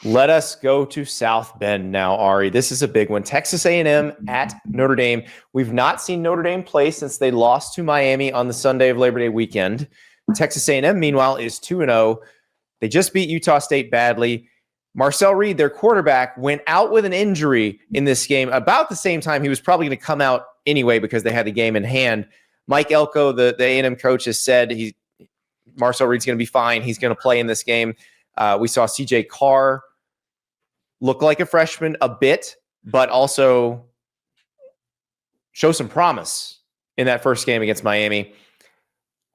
Let us go to South Bend now, Ari. This is a big one. Texas A&M at Notre Dame. We've not seen Notre Dame play since they lost to Miami on the Sunday of Labor Day weekend. Texas A&M, meanwhile, is 2-0. They just beat Utah State badly. Marcel Reed, their quarterback, went out with an injury in this game about the same time he was probably going to come out anyway because they had the game in hand. Mike Elko, the A&M coach, has said Marcel Reed's going to be fine. He's going to play in this game. We saw CJ Carr look like a freshman a bit, but also show some promise in that first game against Miami.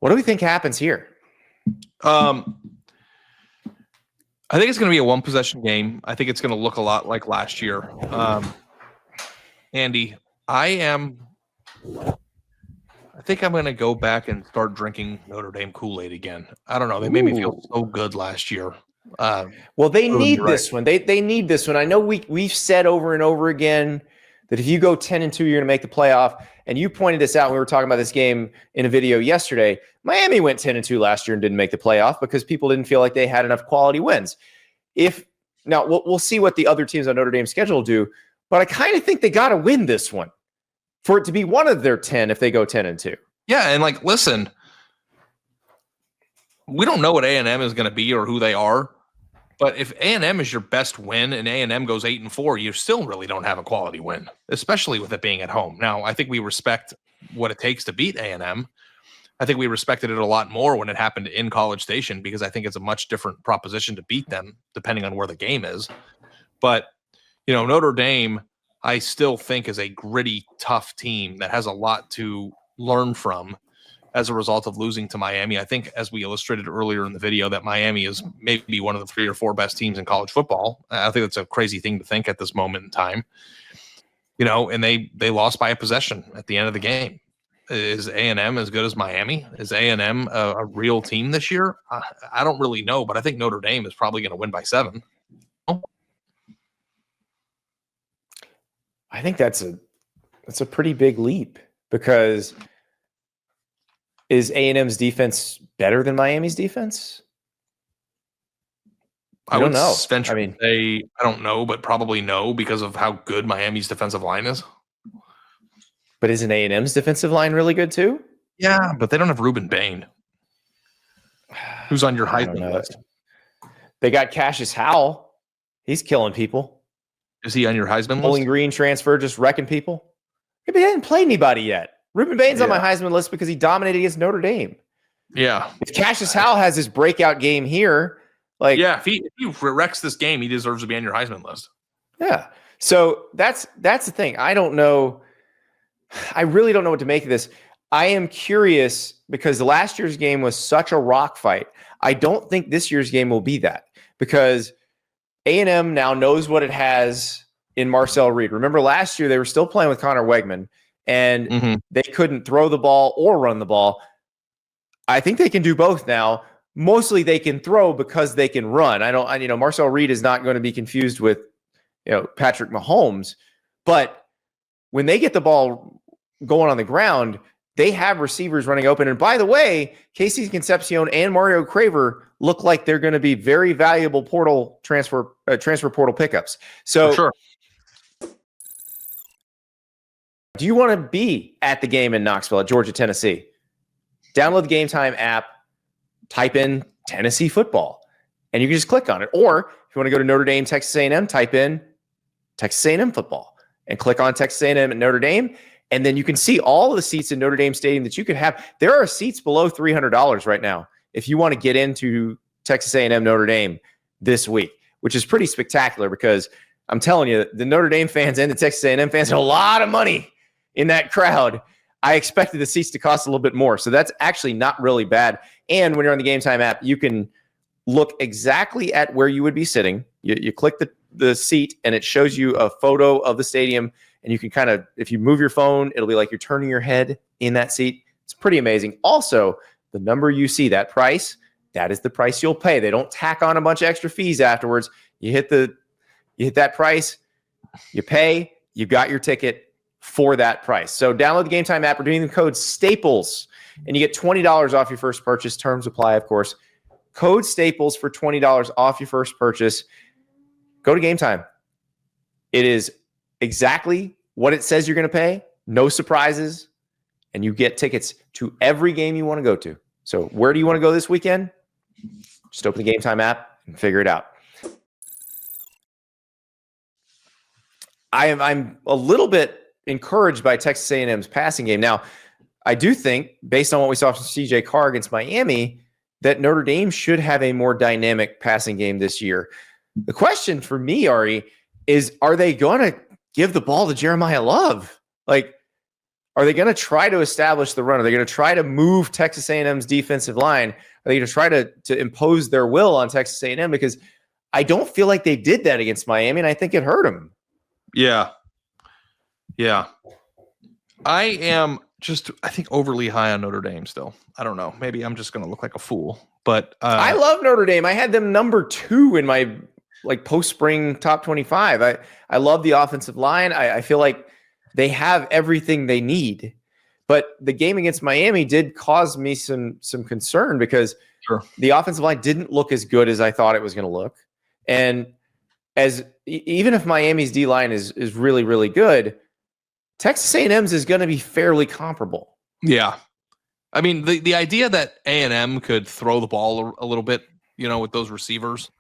What do we think happens here? I think it's going to be a one-possession game. I think it's going to look a lot like last year. Andy, I think I'm going to go back and start drinking Notre Dame Kool-Aid again. I don't know. They made me feel so good last year. Well, they need this one. They need this one. I know we've said over and over again that if you go 10-2, you're going to make the playoff. And you pointed this out when we were talking about this game in a video yesterday. Miami went 10-2 last year and didn't make the playoff because people didn't feel like they had enough quality wins. Now we'll see what the other teams on Notre Dame's schedule do, but I kind of think they got to win this one for it to be one of their 10 if they go 10-2. Yeah, and listen, we don't know what A&M is going to be or who they are. But if A&M is your best win and A&M goes 8-4, you still really don't have a quality win, especially with it being at home. Now, I think we respect what it takes to beat A&M. I think we respected it a lot more when it happened in College Station because I think it's a much different proposition to beat them depending on where the game is. But, Notre Dame, I still think is a gritty, tough team that has a lot to learn from as a result of losing to Miami. I think, as we illustrated earlier in the video, that Miami is maybe one of the 3 or 4 best teams in college football. I think that's a crazy thing to think at this moment in time. And they lost by a possession at the end of the game. Is A&M as good as Miami? Is A&M a real team this year? I don't really know, but I think Notre Dame is probably going to win by 7. I think that's a pretty big leap because is A&M's defense better than Miami's defense? I don't know. I don't know, but probably no because of how good Miami's defensive line is. But isn't A&M's defensive line really good too? Yeah, but they don't have Reuben Bain. Who's on your Heisman list? They got Cassius Howell. He's killing people. Is he on your Heisman list? Bowling Green transfer, just wrecking people. Maybe he hasn't played anybody yet. Reuben Bain's on my Heisman list because he dominated against Notre Dame. Yeah. If Cassius Howell has his breakout game here, if he wrecks this game, he deserves to be on your Heisman list. Yeah. So that's the thing. I don't know. I really don't know what to make of this. I am curious because last year's game was such a rock fight. I don't think this year's game will be that because A&M now knows what it has in Marcel Reed. Remember last year they were still playing with Connor Wegman. And they couldn't throw the ball or run the ball. I think they can do both now. Mostly they can throw because they can run. Marcel Reed is not going to be confused with, Patrick Mahomes. But when they get the ball going on the ground, they have receivers running open. And by the way, Casey Concepcion and Mario Craver look like they're going to be very valuable transfer portal pickups. So. For sure. Do you want to be at the game in Knoxville at Georgia, Tennessee? Download the Gametime app, type in Tennessee football, and you can just click on it. Or if you want to go to Notre Dame, Texas A&M, type in Texas A&M football and click on Texas A&M at Notre Dame. And then you can see all of the seats in Notre Dame Stadium that you could have. There are seats below $300 right now if you want to get into Texas A&M Notre Dame this week, which is pretty spectacular because I'm telling you, the Notre Dame fans and the Texas A&M fans have a lot of money in that crowd. I expected the seats to cost a little bit more. So that's actually not really bad. And when you're on the Gametime app, you can look exactly at where you would be sitting. You click the seat and it shows you a photo of the stadium. And you can kind of, if you move your phone, it'll be like you're turning your head in that seat. It's pretty amazing. Also, the number you see, that price, that is the price you'll pay. They don't tack on a bunch of extra fees afterwards. You hit that price, you pay, you got your ticket for that price. So download the Gametime app. We're doing the code STAPLES, and you get $20 off your first purchase. Terms apply, of course. Code STAPLES for $20 off your first purchase. Go to Game Time. It is exactly what it says you're going to pay. No surprises. And you get tickets to every game you want to go to. So where do you want to go this weekend? Just open the Game Time app and figure it out. I'm a little bit encouraged by Texas A&M's passing game. Now, I do think, based on what we saw from CJ Carr against Miami, that Notre Dame should have a more dynamic passing game this year. The question for me, Ari, is are they going to give the ball to Jeremiah Love? Like, are they going to try to establish the run? Are they going to try to move Texas A&M's defensive line? Are they going to try to impose their will on Texas A&M? Because I don't feel like they did that against Miami, and I think it hurt them. Yeah. I am I think overly high on Notre Dame still. I don't know. Maybe I'm just going to look like a fool. But I love Notre Dame. I had them number 2 in my post-spring top 25. I love the offensive line. I feel like they have everything they need. But the game against Miami did cause me some concern because the offensive line didn't look as good as I thought it was going to look. And even if Miami's D-line is really, really good, Texas A&M's is going to be fairly comparable. Yeah. I mean, the idea that A&M could throw the ball a little bit, with those receivers,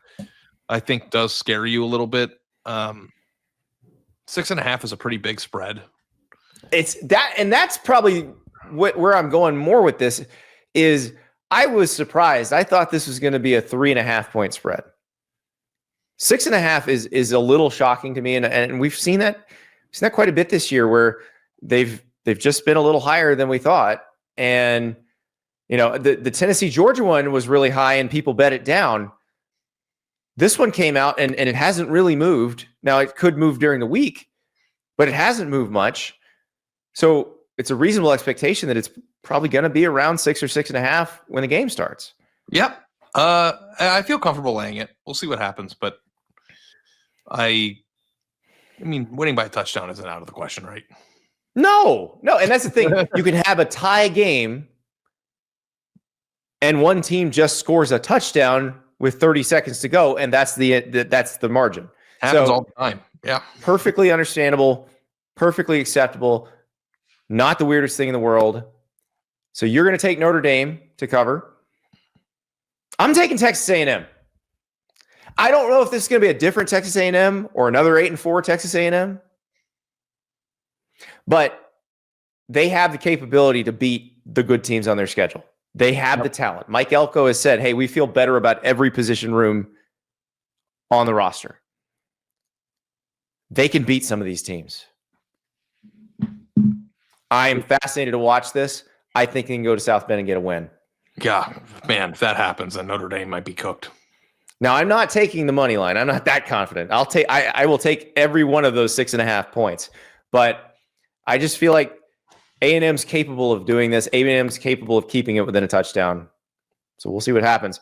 I think does scare you a little bit. 6.5 is a pretty big spread. It's that, and that's probably where I'm going more with this is I was surprised. I thought this was going to be a 3.5 point spread. 6.5 is a little shocking to me, and we've seen that quite a bit this year where they've just been a little higher than we thought. And the Tennessee Georgia one was really high and people bet it down. This one came out and it hasn't really moved. Now it could move during the week, but it hasn't moved much. So it's a reasonable expectation that it's probably going to be around 6 or 6.5 when the game starts. Yep. I feel comfortable laying it. We'll see what happens, but I mean, winning by a touchdown isn't out of the question, right? No. And that's the thing. You can have a tie game and one team just scores a touchdown with 30 seconds to go, and that's the margin. Happens all the time. Yeah. Perfectly understandable, perfectly acceptable, not the weirdest thing in the world. So you're going to take Notre Dame to cover. I'm taking Texas A&M. I don't know if this is going to be a different Texas A&M or another 8-4 Texas A&M, but they have the capability to beat the good teams on their schedule. They have the talent. Mike Elko has said, hey, we feel better about every position room on the roster. They can beat some of these teams. I am fascinated to watch this. I think they can go to South Bend and get a win. Yeah, man, if that happens, then Notre Dame might be cooked. Now, I'm not taking the money line. I'm not that confident. I will take every one of those 6.5 points. But I just feel like A&M's capable of doing this. A&M's capable of keeping it within a touchdown. So we'll see what happens.